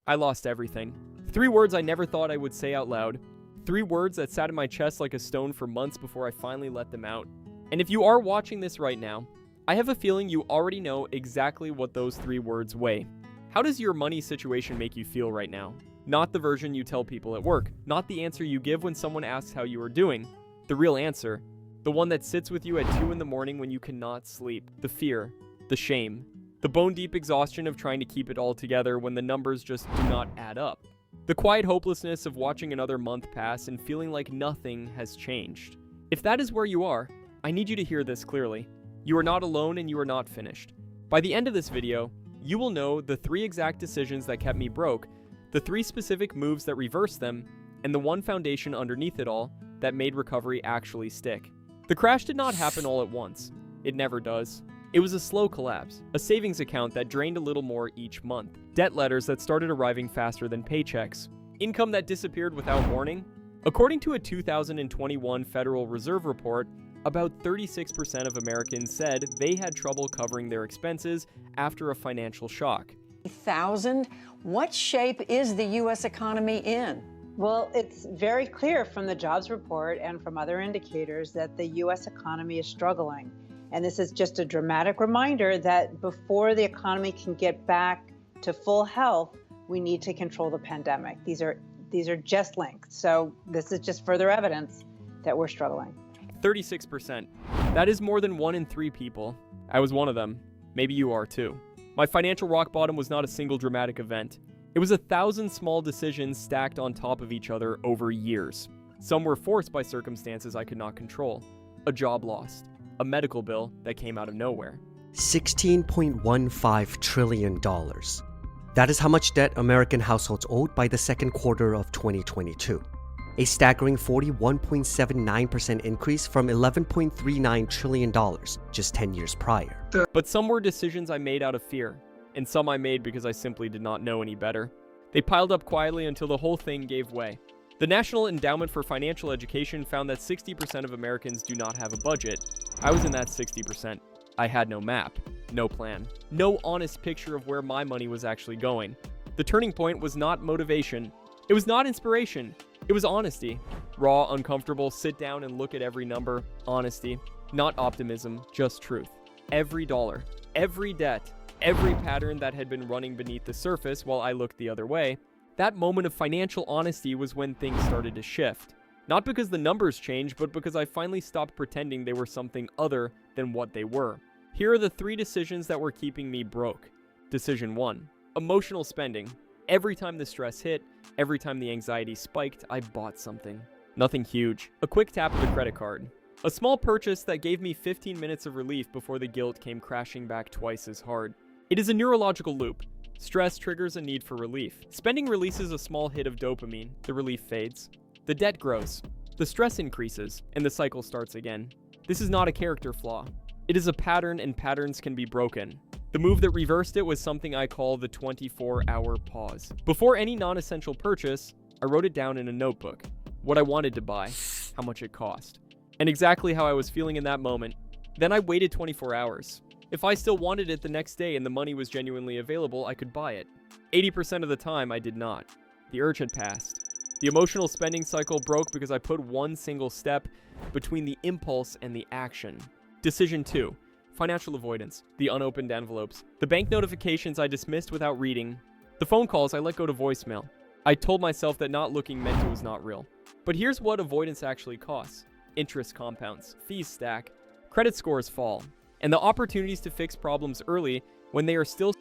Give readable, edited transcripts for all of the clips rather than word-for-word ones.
I lost everything. 3 words I never thought I would say out loud. 3 words that sat in my chest like a stone for months before I finally let them out. And if you are watching this right now, I have a feeling you already know exactly what those 3 words weigh. How does your money situation make you feel right now? Not the version you tell people at work, not the answer you give when someone asks how you are doing. The real answer, the one that sits with you at 2 in the morning when you cannot sleep. The fear, the shame, the bone-deep exhaustion of trying to keep it all together when the numbers just do not add up. The quiet hopelessness of watching another month pass and feeling like nothing has changed. If that is where you are, I need you to hear this clearly. You are not alone and you are not finished. By the end of this video, you will know the 3 exact decisions that kept me broke, the 3 specific moves that reversed them, and the one foundation underneath it all that made recovery actually stick. The crash did not happen all at once. It never does. It was a slow collapse, a savings account that drained a little more each month, debt letters that started arriving faster than paychecks, income that disappeared without warning. According to a 2021 Federal Reserve report, about 36% of Americans said they had trouble covering their expenses after a financial shock. What shape is the U.S. economy in? Well, it's very clear from the jobs report and from other indicators that the U.S. economy is struggling. And this is just a dramatic reminder that before the economy can get back to full health, we need to control the pandemic. These are just linked. So this is just further evidence that we're struggling. 36%. That is more than 1 in 3 people. I was one of them. Maybe you are too. My financial rock bottom was not a single dramatic event. It was 1,000 small decisions stacked on top of each other over years. Some were forced by circumstances I could not control. A job lost. A medical bill that came out of nowhere. $16.15 trillion. That is how much debt American households owed by the second quarter of 2022. A staggering 41.79% increase from $11.39 trillion just 10 years prior. But some were decisions I made out of fear, and some I made because I simply did not know any better. They piled up quietly until the whole thing gave way. The National Endowment for Financial Education found that 60% of Americans do not have a budget. I was in that 60%. I had no map, no plan, no honest picture of where my money was actually going. The turning point was not motivation. It was not inspiration. It was honesty. Raw, uncomfortable, sit down and look at every number. Honesty. Not optimism, just truth. Every dollar, every debt, every pattern that had been running beneath the surface while I looked the other way. That moment of financial honesty was when things started to shift. Not because the numbers changed, but because I finally stopped pretending they were something other than what they were. Here are the 3 decisions that were keeping me broke. Decision 1. Emotional spending. Every time the stress hit, every time the anxiety spiked, I bought something. Nothing huge. A quick tap of the credit card. A small purchase that gave me 15 minutes of relief before the guilt came crashing back twice as hard. It is a neurological loop. Stress triggers a need for relief. Spending releases a small hit of dopamine. The relief fades. The debt grows. The stress increases, and the cycle starts again. This is not a character flaw. It is a pattern, and patterns can be broken. The move that reversed it was something I call the 24-hour pause. Before any non-essential purchase, I wrote it down in a notebook. What I wanted to buy, how much it cost, and exactly how I was feeling in that moment. Then I waited 24 hours. If I still wanted it the next day and the money was genuinely available, I could buy it. 80% of the time, I did not. The urge had passed. The emotional spending cycle broke because I put one single step between the impulse and the action. Decision 2. Financial avoidance. The unopened envelopes. The bank notifications I dismissed without reading. The phone calls I let go to voicemail. I told myself that not looking meant it was not real. But here's what avoidance actually costs. Interest compounds. Fees stack. Credit scores fall. And the opportunities to fix problems early, when they are still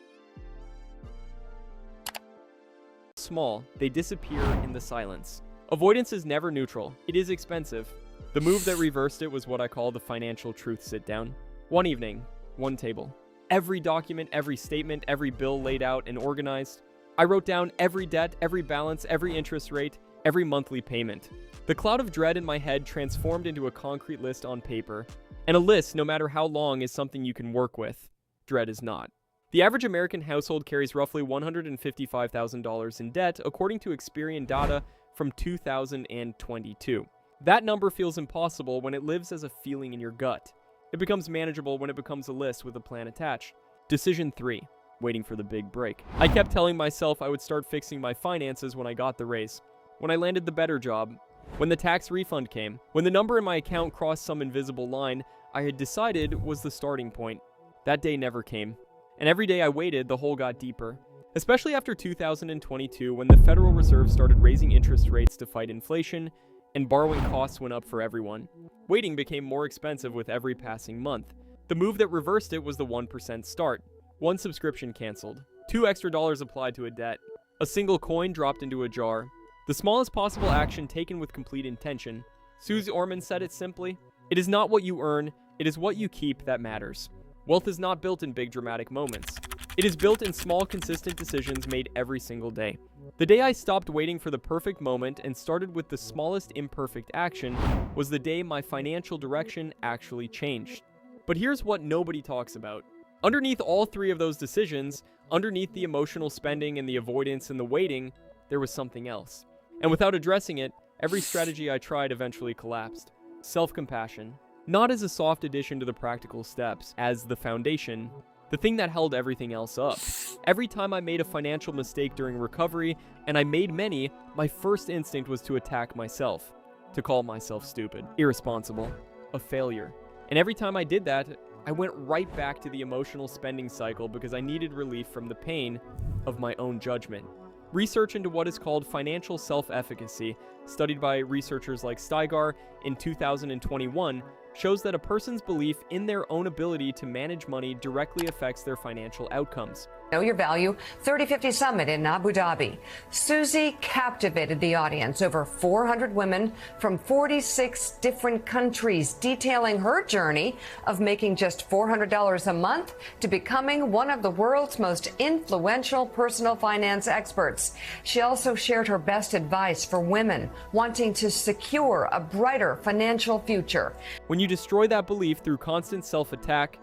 small, they disappear in the silence. Avoidance is never neutral. It is expensive. The move that reversed it was what I call the financial truth sit-down. One evening, one table. Every document, every statement, every bill laid out and organized. I wrote down every debt, every balance, every interest rate, every monthly payment. The cloud of dread in my head transformed into a concrete list on paper. And a list, no matter how long, is something you can work with. Dread is not. The average American household carries roughly $155,000 in debt, according to Experian data from 2022. That number feels impossible when it lives as a feeling in your gut. It becomes manageable when it becomes a list with a plan attached. Decision 3. waiting for the big break. I kept telling myself I would start fixing my finances when I got the raise, when I landed the better job, when the tax refund came, when the number in my account crossed some invisible line I had decided was the starting point. That day never came, and every day I waited, the hole got deeper. Especially after 2022, when the Federal Reserve started raising interest rates to fight inflation, and borrowing costs went up for everyone. Waiting became more expensive with every passing month. The move that reversed it was the 1% start. One subscription canceled, $2 extra applied to a debt, a single coin dropped into a jar. The smallest possible action taken with complete intention. Suze Orman said it simply, "It is not what you earn, it is what you keep that matters." Wealth is not built in big dramatic moments. It is built in small, consistent decisions made every single day. The day I stopped waiting for the perfect moment and started with the smallest imperfect action was the day my financial direction actually changed. But here's what nobody talks about. Underneath all three of those decisions, underneath the emotional spending and the avoidance and the waiting, there was something else. And without addressing it, every strategy I tried eventually collapsed. Self-compassion. Not as a soft addition to the practical steps, as the foundation, the thing that held everything else up. Every time I made a financial mistake during recovery, and I made many, my first instinct was to attack myself, to call myself stupid, irresponsible, a failure. And every time I did that, I went right back to the emotional spending cycle because I needed relief from the pain of my own judgment. Research into what is called financial self-efficacy, studied by researchers like Steigar in 2021, shows that a person's belief in their own ability to manage money directly affects their financial outcomes. Know Your Value 3050 Summit in Abu Dhabi. Susie captivated the audience. Over 400 women from 46 different countries detailing her journey of making just $400 a month to becoming one of the world's most influential personal finance experts. She also shared her best advice for women wanting to secure a brighter financial future. When you destroy that belief through constant self-attack,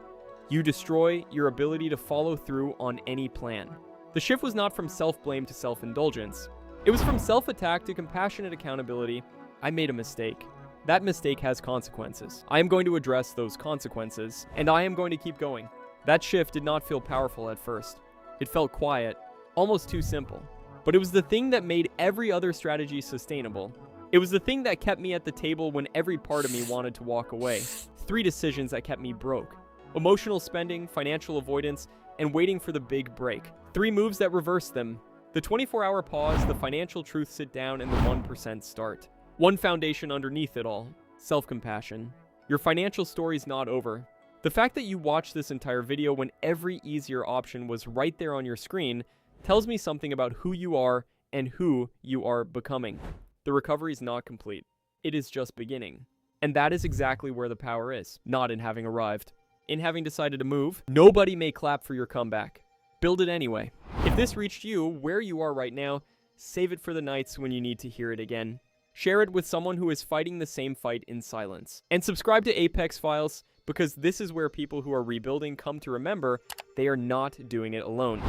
you destroy your ability to follow through on any plan. The shift was not from self-blame to self-indulgence. It was from self-attack to compassionate accountability. I made a mistake. That mistake has consequences. I am going to address those consequences, and I am going to keep going. That shift did not feel powerful at first. It felt quiet, almost too simple. But it was the thing that made every other strategy sustainable. It was the thing that kept me at the table when every part of me wanted to walk away. 3 decisions that kept me broke. Emotional spending, financial avoidance, and waiting for the big break. 3 moves that reversed them. The 24-hour pause, the financial truth sit down, and the 1% start. One foundation underneath it all. Self-compassion. Your financial story's not over. The fact that you watched this entire video when every easier option was right there on your screen tells me something about who you are and who you are becoming. The recovery is not complete. It is just beginning. And that is exactly where the power is, not in having arrived. In having decided to move, nobody may clap for your comeback. Build it anyway. If this reached you where you are right now, save it for the nights when you need to hear it again. Share it with someone who is fighting the same fight in silence. And subscribe to Apex Files, because this is where people who are rebuilding come to remember they are not doing it alone.